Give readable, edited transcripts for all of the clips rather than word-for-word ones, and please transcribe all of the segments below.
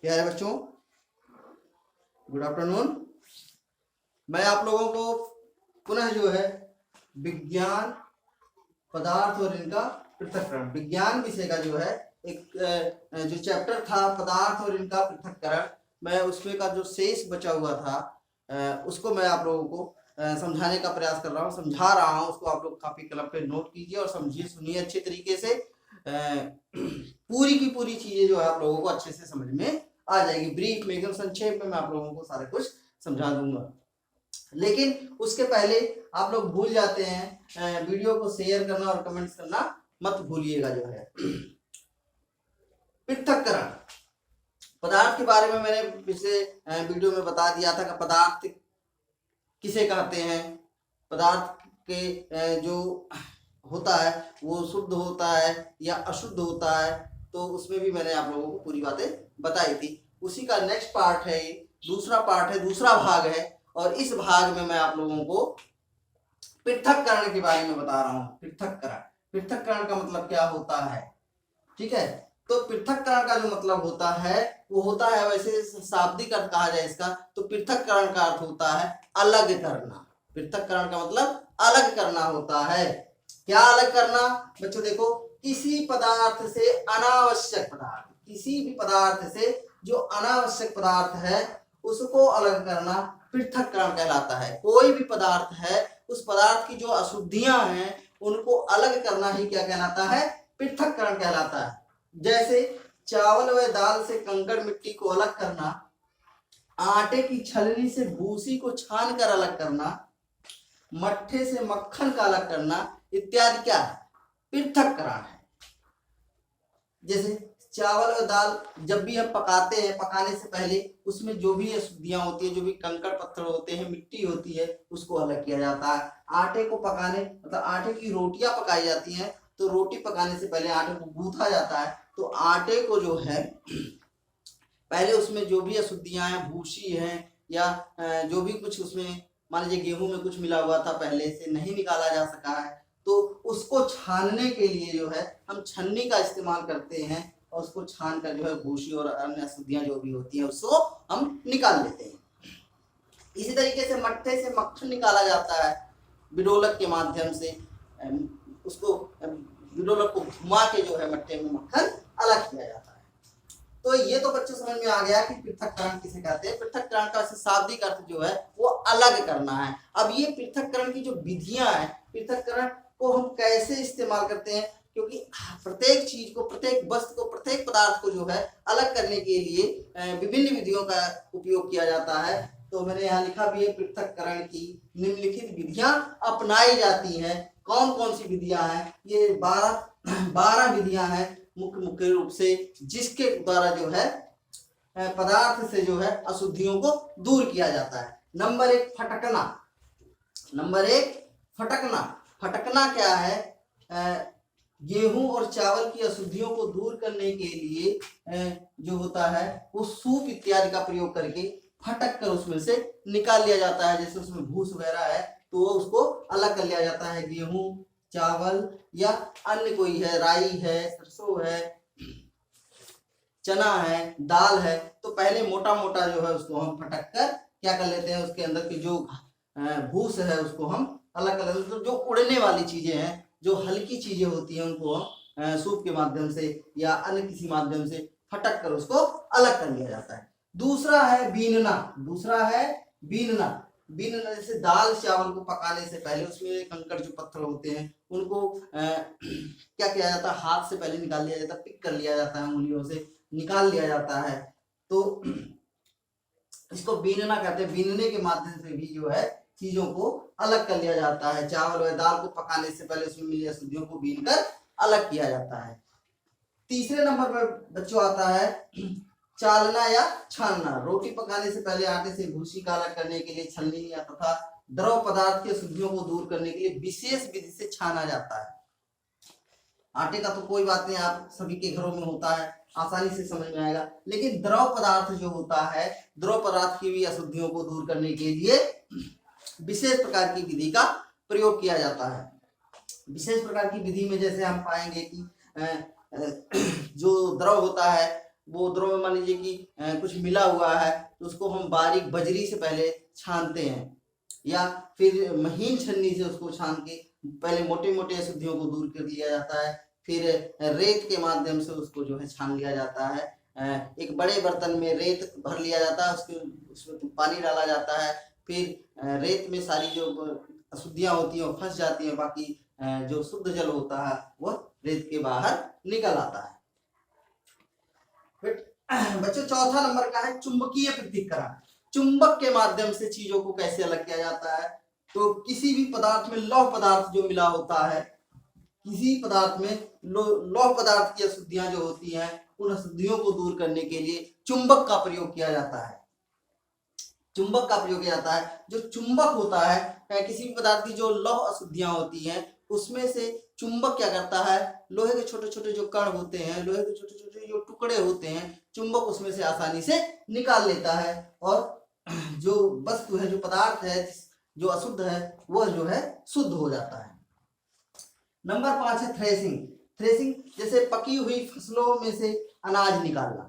प्यारे बच्चों, good afternoon. मैं आप लोगों को पुनः जो है विज्ञान पदार्थ और इनका पृथक्करण, विज्ञान विषय का जो है एक जो चैप्टर था पदार्थ और इनका पृथक्करण, मैं उसमें का जो शेष बचा हुआ था उसको मैं आप लोगों को समझाने का प्रयास कर रहा हूँ, समझा रहा हूँ। उसको आप लोग कापी कलम पे नोट कीजिए और समझिए, सुनिए अच्छे तरीके से। पूरी की पूरी चीजें जो है आप लोगों को अच्छे से समझ में आ जाएगी। ब्रीफ में, एकदम संक्षेप में मैं आप लोगों को सारा कुछ समझा दूंगा। लेकिन उसके पहले आप लोग भूल जाते हैं, वीडियो को शेयर करना और कमेंट्स करना मत भूलिएगा। जो है पृथक्करण पदार्थ के बारे में मैंने पिछले वीडियो में बता दिया था कि पदार्थ किसे कहते हैं, पदार्थ के जो होता है वो शुद्ध होता है या अशुद्ध होता है, तो उसमें भी मैंने आप लोगों को पूरी बातें बताई थी। उसी का नेक्स्ट पार्ट है, ये दूसरा पार्ट है, दूसरा भाग है। और इस भाग में मैं आप लोगों को पृथक्करण के बारे में बता रहा हूं। पृथक्करण का मतलब क्या होता है, ठीक है। तो पृथक्करण का जो मतलब होता है वो होता है, वैसे शाब्दिक अर्थ कहा जाए इसका तो पृथक्करण का अर्थ होता है अलग करना। पृथक्करण का मतलब अलग करना होता है। क्या अलग करना बच्चों? देखो, किसी पदार्थ से अनावश्यक पदार्थ, किसी भी पदार्थ से जो अनावश्यक पदार्थ है उसको अलग करना पृथक्करण कहलाता है। कोई भी पदार्थ है, उस पदार्थ की जो अशुद्धियां हैं उनको अलग करना ही क्या कहलाता है? पृथक्करण कहलाता है। जैसे चावल व दाल से कंकड़ मिट्टी को अलग करना, आटे की छलनी से भूसी को छान कर अलग करना, मट्ठे से मक्खन का अलग करना इत्यादि क्या है? पृथक्करण है। जैसे चावल और दाल जब भी हम पकाते हैं, पकाने से पहले उसमें जो भी अशुद्धियां होती है, जो भी कंकड़ पत्थर होते हैं, मिट्टी होती है, उसको अलग किया जाता है। आटे को पकाने मतलब आटे की रोटियां पकाई जाती हैं, तो रोटी पकाने से पहले आटे को गूंथा जाता है। तो आटे को जो है पहले उसमें जो भी अशुद्धियां हैं, भूसी है या जो भी कुछ उसमें, मान लीजिए गेहूं में कुछ मिला हुआ था पहले से नहीं निकाला जा सका है, तो उसको छानने के लिए जो है हम छन्नी का इस्तेमाल करते हैं और उसको छान कर जो है भूसी और अन्य अशुद्धियां जो भी होती हैं उसको हम निकाल लेते हैं। इसी तरीके से मट्ठे से मक्खन निकाला जाता है बिडोलक के माध्यम से। उसको बिडोलक को घुमा के जो है मट्ठे में मक्खन अलग किया जाता है। तो ये तो बच्चों समझ में आ गया कि पृथक्करण किसे कहते हैं। पृथक्करण का शाब्दिक अर्थ जो है वो अलग करना है। अब ये पृथक्करण की जो विधियां हैं, पृथक्करण को हम कैसे इस्तेमाल करते हैं, क्योंकि प्रत्येक चीज को, प्रत्येक वस्तु को, प्रत्येक पदार्थ को जो है अलग करने के लिए विभिन्न विधियों का उपयोग किया जाता है। तो मैंने यहाँ लिखा भी है, पृथक्करण की निम्नलिखित विधियां अपनाई जाती हैं। कौन कौन सी विधियां हैं? ये 12 विधियां हैं मुख्य रूप से, जिसके द्वारा जो है पदार्थ से जो है अशुद्धियों को दूर किया जाता है। नंबर 1 फटकना। नंबर 1 फटकना। फटकना क्या है? गेहूं और चावल की अशुद्धियों को दूर करने के लिए जो होता है वो सूप इत्यादि का प्रयोग करके फटक कर उसमें से निकाल लिया जाता है। जैसे उसमें भूस वगैरह है तो उसको अलग कर लिया जाता है। गेहूं, चावल या अन्य कोई है, राई है, सरसों है, चना है, दाल है, तो पहले मोटा मोटा जो है उसको हम फटक कर क्या कर लेते हैं, उसके अंदर की जो भूस है उसको हम अलग कर लेते हैं। तो जो उड़ने वाली चीजें हैं, जो हल्की चीजें होती हैं, उनको हम सूप के माध्यम से या अन्य किसी माध्यम से फटक कर उसको अलग कर लिया जाता है। दूसरा है बीनना। दूसरा है बीनना। बीनना जैसे दाल चावल को पकाने से पहले उसमें कंकड़ जो पत्थर होते हैं उनको क्या किया जाता है, हाथ से पहले निकाल लिया जाता है, पिक कर लिया जाता है, उंगलियों से निकाल लिया जाता है। तो इसको बीनना कहते हैं। बीनने के माध्यम से भी जो है चीजों को अलग कर लिया जाता है। चावल और दाल को पकाने से पहले उसमें मिली अशुद्धियों को बीन कर अलग किया जाता है। तीसरे नंबर पर बच्चों आता है चालना या छानना। रोटी पकाने से पहले आटे से भूसी का अलग करने के लिए छलनी या तथा द्रव पदार्थ की अशुद्धियों को दूर करने के लिए विशेष विधि से छाना जाता है। आटे का तो कोई बात नहीं, आप सभी के घरों में होता है, आसानी से समझ में आएगा। लेकिन द्रव पदार्थ जो होता है, द्रव पदार्थ की भी अशुद्धियों को दूर करने के लिए विशेष प्रकार की विधि का प्रयोग किया जाता है। विशेष प्रकार की विधि में जैसे हम पाएंगे कि जो द्रव होता है वो द्रव में मान लीजिए कि कुछ मिला हुआ है तो उसको हम बारीक बजरी से पहले छानते हैं, या फिर महीन छन्नी से उसको छान के पहले मोटे मोटे अशुद्धियों को दूर कर लिया जाता है, फिर रेत के माध्यम से उसको जो है छान लिया जाता है। एक बड़े बर्तन में रेत भर लिया जाता है, उसमें पानी डाला जाता है, फिर रेत में सारी जो अशुद्धियां होती हैं वो फंस जाती हैं, बाकी जो शुद्ध जल होता है वह रेत के बाहर निकल आता है। बच्चों चौथा नंबर का है चुंबकीय पृथक्करण। चुंबक के माध्यम से चीजों को कैसे अलग किया जाता है? तो किसी भी पदार्थ में लौह पदार्थ जो मिला होता है, किसी पदार्थ में लौह पदार्थ की अशुद्धियां जो होती हैं उन अशुद्धियों को दूर करने के लिए चुंबक का प्रयोग किया जाता है। चुंबक का प्रयोग किया जाता है। जो चुंबक होता है किसी भी पदार्थ की जो लौह अशुद्धियां होती हैं उसमें से चुंबक क्या करता है, लोहे के छोटे छोटे जो कण होते हैं, लोहे के छोटे छोटे जो टुकड़े होते हैं, चुंबक उसमें से आसानी से निकाल लेता है और जो वस्तु है, जो पदार्थ है जो अशुद्ध है वह जो है शुद्ध हो जाता है। नंबर 5 है थ्रेसिंग। थ्रेसिंग जैसे पकी हुई फसलों में से अनाज निकालना।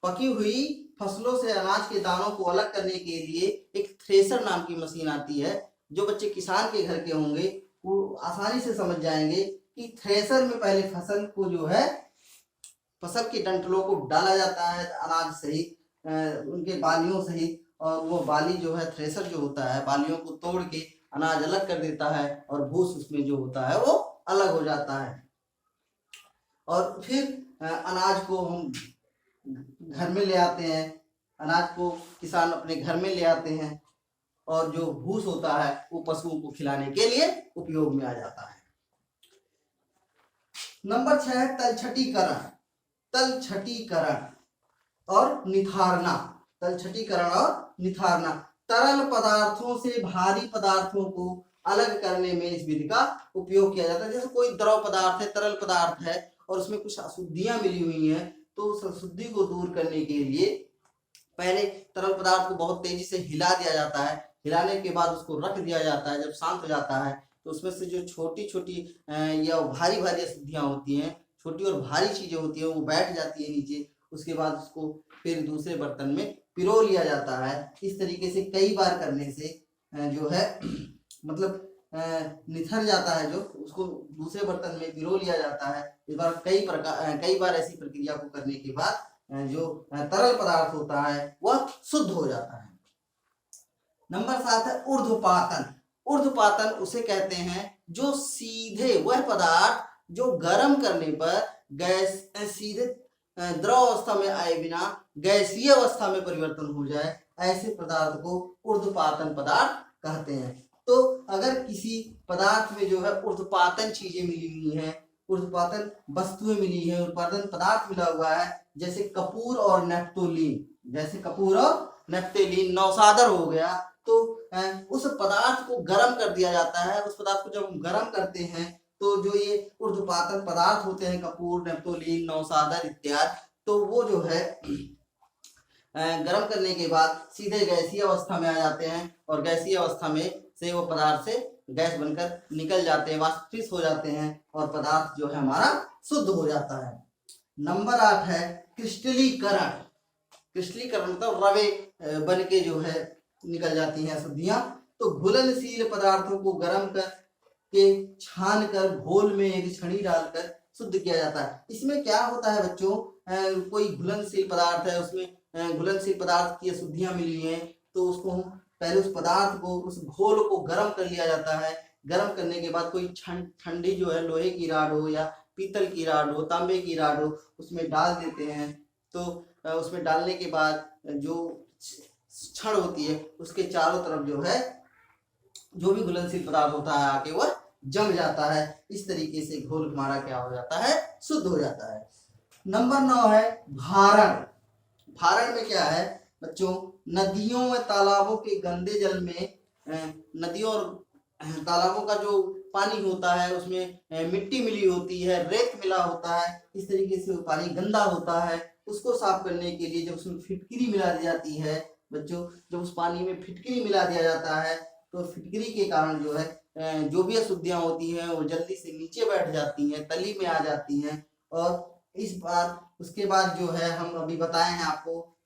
पकी हुई फसलों से अनाज के दानों को अलग करने के लिए एक थ्रेसर नाम की मशीन आती है। जो बच्चे किसान के घर के होंगे वो आसानी से समझ जाएंगे कि थ्रेसर में पहले फसल को जो है, फसल के डंठलों को डाला जाता है अनाज सहित, उनके बालियों सहित, और वो बाली जो है थ्रेसर जो होता है बालियों को तोड़ के अनाज अलग कर देता है और भूस उसमें जो होता है वो अलग हो जाता है। और फिर अनाज को हम घर में ले आते हैं, अनाज को किसान अपने घर में ले आते हैं और जो भूस होता है वो पशुओं को खिलाने के लिए उपयोग में आ जाता है। नंबर 6 है तलछटीकरण। तलछटीकरण और निथारना। तलछटीकरण और निथारना तरल पदार्थों से भारी पदार्थों को अलग करने में इस विधि का उपयोग किया जाता है। जैसे कोई द्रव पदार्थ है, तरल पदार्थ है और उसमें कुछ अशुद्धियां मिली हुई हैं, तो उस अशुद्धि को दूर करने के लिए पहले तरल पदार्थ को बहुत तेजी से हिला दिया जाता है। हिलाने के बाद उसको रख दिया जाता है। जब शांत हो जाता है तो उसमें से जो छोटी छोटी या भारी भारी अशुद्धियां होती हैं, छोटी और भारी चीजें होती हैं, वो बैठ जाती है नीचे। उसके बाद उसको फिर दूसरे बर्तन में पिरो लिया जाता है। इस तरीके से कई बार करने से जो है मतलब निथर जाता है, जो उसको दूसरे बर्तन में पिरो लिया जाता है। इस बार कई बार ऐसी प्रक्रिया को करने के बाद जो तरल पदार्थ होता है वह शुद्ध हो जाता है। नंबर 7 है ऊर्ध्वपातन। ऊर्ध्वपातन उसे कहते हैं जो सीधे वह पदार्थ जो गर्म करने पर गैस सीधे द्रव अवस्था में आए बिना गैसीय अवस्था में परिवर्तन हो जाए, ऐसे पदार्थ को ऊर्ध्वपातन पदार्थ कहते हैं। तो अगर किसी पदार्थ में जो है ऊर्ध्वपातन चीजें मिली हुई हैं, ऊर्ध्वपातन वस्तुएं मिली है, ऊर्ध्वपातन पदार्थ मिला हुआ है, जैसे कपूर और नेफ्थोलीन, जैसे कपूर और नेफ्थोलीन, नौसादर हो गया, तो उस पदार्थ को गर्म कर दिया जाता है। उस पदार्थ को जब हम गर्म करते हैं तो जो ये ऊर्ध्वपातन पदार्थ होते हैं, कपूर, नेफ्थोलीन, नौसादर इत्यादि, तो वो जो है गर्म करने के बाद सीधे गैसीय अवस्था में आ जाते हैं और गैसीय अवस्था में से वो पदार्थ से गैस बनकर निकल जाते हैं, वाष्पीकृत हो जाते हैं और पदार्थ जो है हमारा शुद्ध हो जाता है। नंबर 8 है क्रिस्टलीकरण। क्रिस्टलीकरण मतलब रवे बन के जो है निकल जाती हैं अशुद्धियां। तो घुलनशील पदार्थों को गर्म करके छान कर घोल में एक छड़ी डालकर शुद्ध किया जाता है। इसमें क्या होता है बच्चों, कोई घुलनशील पदार्थ है, उसमें घुलनशील पदार्थ की अशुद्धियां मिली हैं, तो उसको हम पहले उस पदार्थ को, उस घोल को गर्म कर लिया जाता है। गर्म करने के बाद कोई ठंडी जो है लोहे की राड हो या पीतल की राड हो, तांबे की राड हो, उसमें डाल देते हैं। तो उसमें डालने के बाद जो छड़ होती है उसके चारों तरफ जो है जो भी घुलनशील पदार्थ होता है आके वह जम जाता है। इस तरीके से घोल हमारा क्या हो जाता है, शुद्ध हो जाता है। नंबर 9 है भारण। भारण में क्या है बच्चों, नदियों व तालाबों के गंदे जल में, नदियों और तालाबों का जो पानी होता है उसमें मिट्टी मिली होती है, रेत मिला होता है, इस तरीके से वो पानी गंदा होता है। उसको साफ करने के लिए जब उसमें फिटकरी मिला दी जाती है बच्चों, जब उस पानी में फिटकरी मिला दिया जाता है तो फिटकरी के कारण जो है जो भी अशुद्धियां होती हैं वो जल्दी से नीचे बैठ जाती हैं, तली में आ जाती हैं और इस बार उसके बाद जो है हम अभी बताए हैं आपको,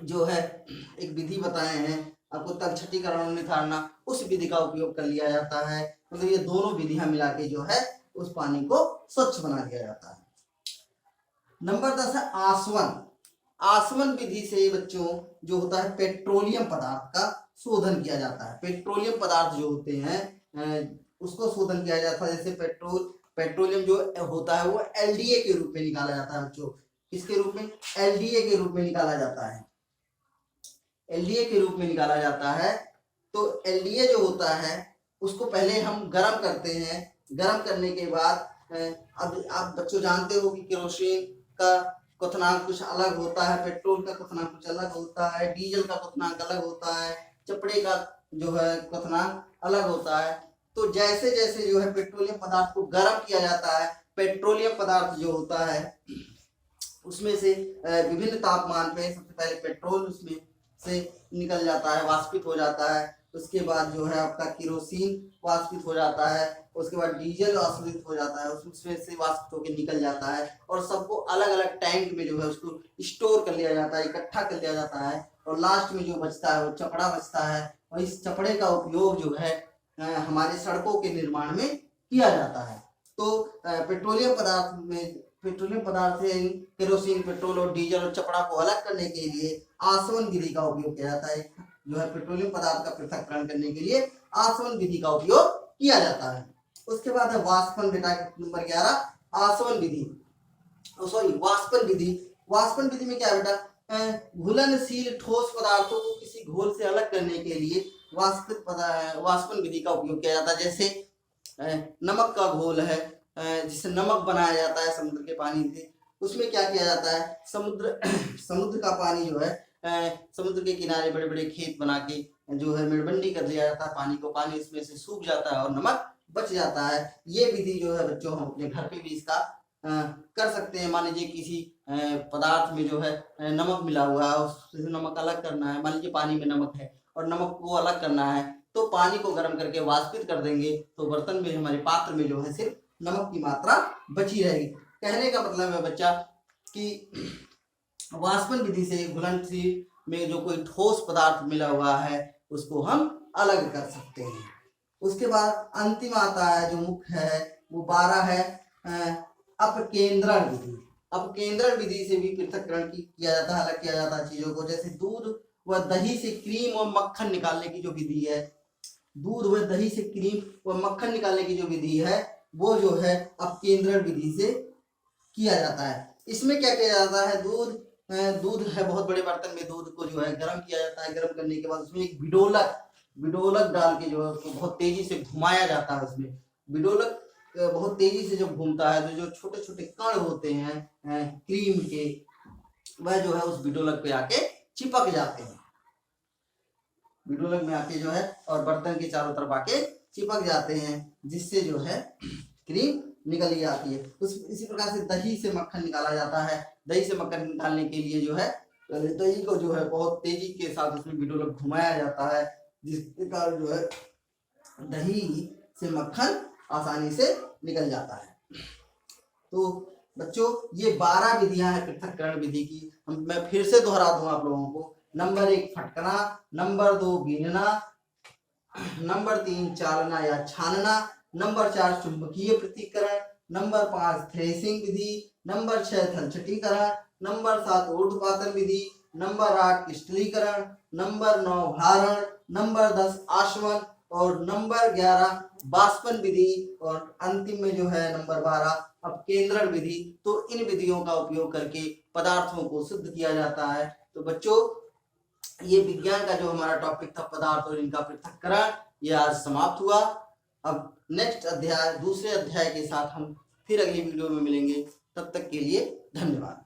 जो है एक विधि बताए हैं आपको, तलछटीकरण और निथारना, उस विधि का उपयोग कर लिया जाता है। मतलब ये दोनों विधियां मिला के जो है उस पानी को स्वच्छ बना दिया जाता है। नंबर 10 है आसवन। आसवन विधि से बच्चों जो होता है पेट्रोलियम पदार्थ का शोधन किया जाता है। पेट्रोलियम पदार्थ जो होते हैं उसको शोधन किया जाता है। जैसे पेट्रोलियम जो होता है वो एलडीए के रूप में निकाला जाता है बच्चों। किसके रूप में? एलडीए के रूप में निकाला जाता है। एलडीए के रूप में निकाला जाता है। तो एलडीए जो होता है उसको पहले हम गर्म करते हैं। गर्म करने के बाद अब आप बच्चों जानते हो कि केरोसिन का क्वथनांक कुछ अलग होता है, पेट्रोल का क्वथनांक कुछ अलग होता है, डीजल का क्वथनांक अलग होता है, चपड़े का जो है क्वथनांक अलग होता है। तो जैसे जैसे जो है पेट्रोलियम पदार्थ को गर्म किया जाता है, पेट्रोलियम पदार्थ जो होता है उसमें से विभिन्न तापमान पे सबसे पहले पेट्रोल उसमें से निकल जाता है, वाष्पित हो जाता है। उसके बाद जो है आपका केरोसिन वाष्पित हो जाता है। उसके बाद डीजल वाष्पित हो जाता है, उसमें से वाष्पित होकर निकल जाता है और सबको अलग अलग टैंक में जो है उसको स्टोर कर लिया जाता है, इकट्ठा कर लिया जाता है। और लास्ट में जो बचता है वो चपड़ा बचता है और इस चपड़े का उपयोग जो है हमारे सड़कों के निर्माण में किया जाता है। तो पेट्रोलियम पदार्थ से केरोसिन, पेट्रोल और डीजल और चपड़ा को अलग करने के लिए आसवन विधि का उपयोग किया जाता है। जो है पेट्रोलियम पदार्थ का पृथक्करण करने के लिए आसवन विधि का उपयोग किया जाता है। उसके बाद है वाष्पन। बेटा नंबर 11 आसवन विधि, सॉरी वाष्पन विधि। वाष्पन विधि में क्या है बेटा? घुलनशील ठोस पदार्थों को किसी घोल से अलग करने के लिए वाष्पन विधि का उपयोग किया जाता है। जैसे नमक का घोल है, जिससे नमक बनाया जाता है समुद्र के पानी से। उसमें क्या किया जाता है? समुद्र का पानी जो है समुद्र के किनारे बड़े बड़े खेत बना के जो है मेड़बंडी कर दिया जाता है पानी को। पानी इसमें से सूख जाता है और नमक बच जाता है। ये विधि जो है बच्चों हम अपने घर पे भी इसका कर सकते हैं। मान लीजिए किसी पदार्थ में जो है नमक मिला हुआ है, उससे नमक अलग करना है। मान लीजिए पानी में नमक है और नमक को अलग करना है, तो पानी को गर्म करके वाष्पित कर देंगे तो बर्तन में, हमारे पात्र में जो है सिर्फ नमक की मात्रा बची रहेगी। कहने का मतलब है बच्चा कि वाष्पन विधि से घुलनशील में जो कोई ठोस पदार्थ मिला हुआ है उसको हम अलग कर सकते हैं। उसके बाद अंतिम आता है जो मुख्य है वो 12 है अपकेंद्रण विधि। अपकेंद्रण विधि से भी पृथक्करण किया जाता है, अलग किया जाता है चीजों को। जैसे दूध व दही से क्रीम और मक्खन निकालने की जो विधि है, दूध व दही से क्रीम व मक्खन निकालने की जो विधि है वो जो है अपकेंद्रण विधि से किया जाता है। इसमें क्या किया जाता है? दूध है, बहुत बड़े बर्तन में दूध को जो है गर्म किया जाता है। गर्म करने के बाद उसमें एक बिडोलक डाल के जो है उसको बहुत तेजी से घुमाया जाता है। उसमें बिडोलक बहुत तेजी से जब घूमता है तो जो छोटे छोटे कण होते हैं क्रीम के, वह जो है उस बिडोलक पे आके चिपक जाते हैं। बिडोलक में आके जो है और बर्तन के चारों तरफ आके चिपक जाते हैं, जिससे जो है क्रीम निकल जाती है। इसी प्रकार से दही से मक्खन निकाला जाता है। दही से मक्खन निकालने के लिए जो है दही को जो है बहुत तेजी के साथ उसमें बिडोलक घुमाया जाता है, जिसके कारण जो है दही से मक्खन आसानी से निकल जाता है। तो बच्चों ये 12 विधियां हैं पृथक्करण विधि की। मैं फिर से दोहरा दूं आप लोगों को। नंबर 1 फटकना, नंबर 2 बीनना, नंबर 3 चालना या छानना, नंबर 4 चुंबकीय पृथक्करण, नंबर 5 थ्रेसिंग विधि, नंबर 6 तलछटीकरण, नंबर 7 ऊर्ध्वपातन विधि, नंबर 8 क्रिस्टलीकरण, नंबर 9 भारण, नंबर 10 आशमन और नंबर 11 वाष्पन विधि और अंतिम में जो है नंबर 12 अपकेंद्रण विधि। तो इन विधियों का उपयोग करके पदार्थों को शुद्ध किया जाता है। तो बच्चों ये विज्ञान का जो हमारा टॉपिक था पदार्थ और इनका पृथक्करण, ये आज समाप्त हुआ। अब नेक्स्ट अध्याय, दूसरे अध्याय के साथ हम फिर अगली वीडियो में मिलेंगे। तब तक के लिए धन्यवाद।